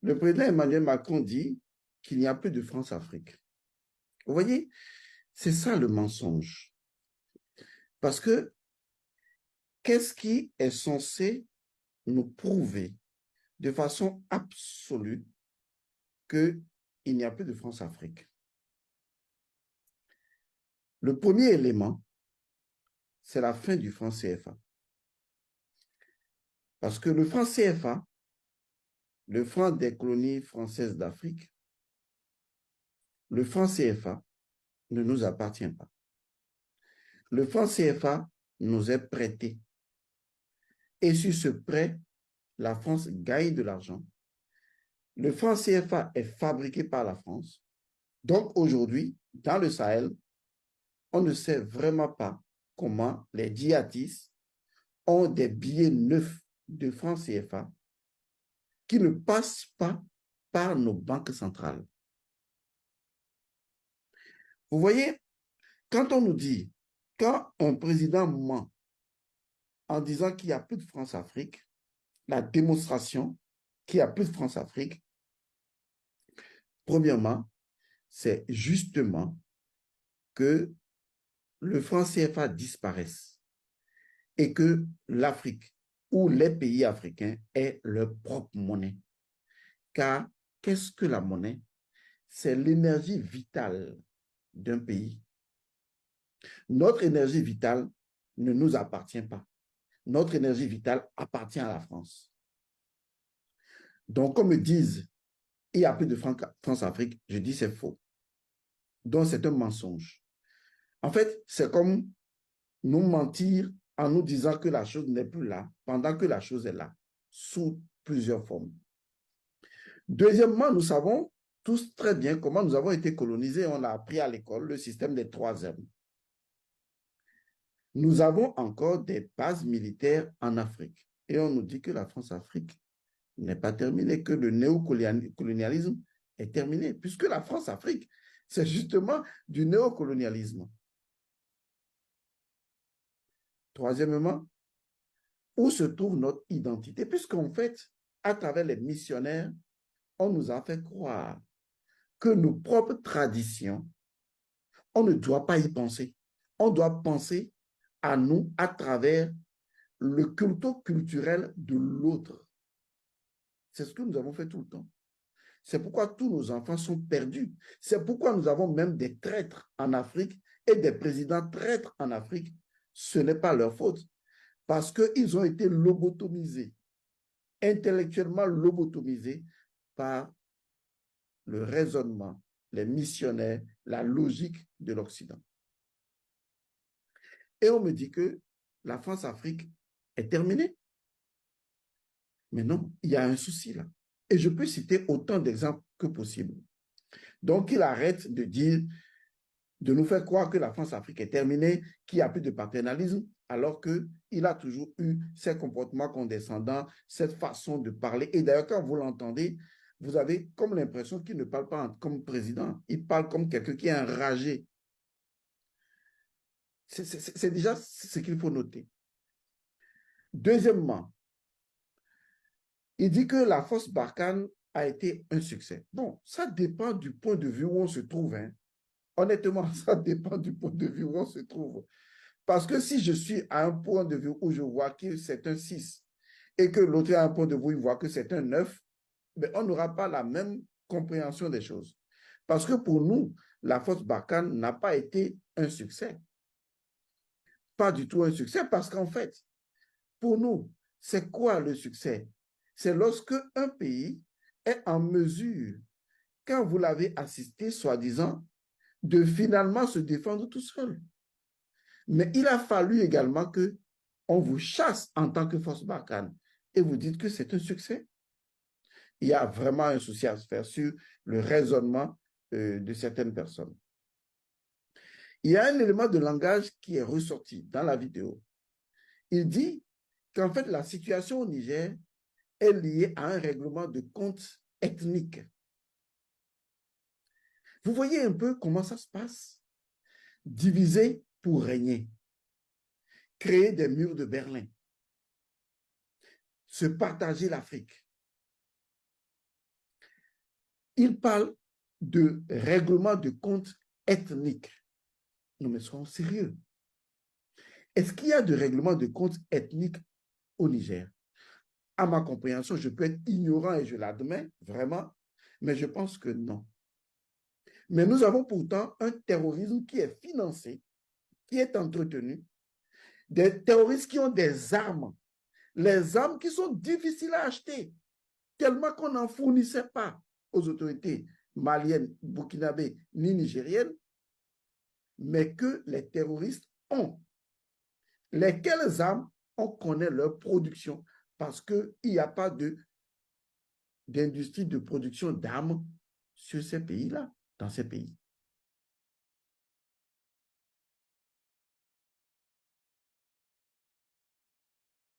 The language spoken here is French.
le président Emmanuel Macron dit qu'il n'y a plus de France-Afrique. Vous voyez, c'est ça le mensonge. Parce que qu'est-ce qui est censé nous prouver de façon absolue qu'il n'y a plus de France-Afrique? Le premier élément, c'est la fin du franc CFA. Parce que le franc CFA, le franc des colonies françaises d'Afrique, le franc CFA ne nous appartient pas. Le franc CFA nous est prêté. Et sur ce prêt, la France gagne de l'argent. Le franc CFA est fabriqué par la France. Donc aujourd'hui, dans le Sahel, on ne sait vraiment pas comment les djihadistes ont des billets neufs de francs CFA qui ne passent pas par nos banques centrales. Vous voyez, quand on nous dit, quand un président ment en disant qu'il n'y a plus de France-Afrique, la démonstration qu'il n'y a plus de France-Afrique, premièrement, c'est justement que le franc CFA disparaisse et que l'Afrique ou les pays africains aient leur propre monnaie. Car qu'est-ce que la monnaie? C'est l'énergie vitale d'un pays. Notre énergie vitale ne nous appartient pas. Notre énergie vitale appartient à la France. Donc, comme me disent, il n'y a plus de France-Afrique, je dis c'est faux. Donc, c'est un mensonge. En fait, c'est comme nous mentir en nous disant que la chose n'est plus là, pendant que la chose est là, sous plusieurs formes. Deuxièmement, nous savons tous très bien comment nous avons été colonisés. On a appris à l'école le système des 3 M. Nous avons encore des bases militaires en Afrique. Et on nous dit que la France-Afrique n'est pas terminée, que le néocolonialisme est terminé, puisque la France-Afrique, c'est justement du néocolonialisme. Troisièmement, où se trouve notre identité? Puisqu'en fait, à travers les missionnaires, on nous a fait croire que nos propres traditions, on ne doit pas y penser. On doit penser à nous à travers le culto culturel de l'autre. C'est ce que nous avons fait tout le temps. C'est pourquoi tous nos enfants sont perdus. C'est pourquoi nous avons même des traîtres en Afrique et des présidents traîtres en Afrique. Ce n'est pas leur faute. Parce qu'ils ont été lobotomisés, intellectuellement lobotomisés par le raisonnement, les missionnaires, la logique de l'Occident. Et on me dit que la France-Afrique est terminée. Mais non, il y a un souci là. Et je peux citer autant d'exemples que possible. Donc, il arrête de dire, de nous faire croire que la France-Afrique est terminée, qu'il n'y a plus de paternalisme, alors qu'il a toujours eu ces comportements condescendants, cette façon de parler. Et d'ailleurs, quand vous l'entendez, vous avez comme l'impression qu'il ne parle pas comme président, il parle comme quelqu'un qui est enragé. C'est déjà ce qu'il faut noter. Deuxièmement, il dit que la force Barkhane a été un succès. Bon, ça dépend du point de vue où on se trouve. Hein. Honnêtement, ça dépend du point de vue où on se trouve. Parce que si je suis à un point de vue où je vois que c'est un 6 et que l'autre a un point de vue où il voit que c'est un 9, ben on n'aura pas la même compréhension des choses. Parce que pour nous, la force Barkhane n'a pas été un succès. Pas du tout un succès parce qu'en fait, pour nous, c'est quoi le succès? C'est lorsque un pays est en mesure, quand vous l'avez assisté, soi-disant, de finalement se défendre tout seul. Mais il a fallu également que on vous chasse en tant que force Barkhane et vous dites que c'est un succès. Il y a vraiment un souci à se faire sur le raisonnement de certaines personnes. Il y a un élément de langage qui est ressorti dans la vidéo. Il dit qu'en fait, la situation au Niger est liée à un règlement de compte ethnique. Vous voyez un peu comment ça se passe? Diviser pour régner. Créer des murs de Berlin. Se partager l'Afrique. Il parle de règlement de compte ethnique. Non, mais soyons sérieux. Est-ce qu'il y a de règlement de compte ethnique au Niger? À ma compréhension, je peux être ignorant et je l'admets vraiment, mais je pense que non. Mais nous avons pourtant un terrorisme qui est financé, qui est entretenu, des terroristes qui ont des armes, les armes qui sont difficiles à acheter, tellement qu'on n'en fournissait pas aux autorités maliennes, burkinabées ni nigériennes, mais que les terroristes ont. Lesquelles armes? On connaît leur production parce qu'il n'y a pas d'industrie de production d'armes sur ces pays-là, dans ces pays.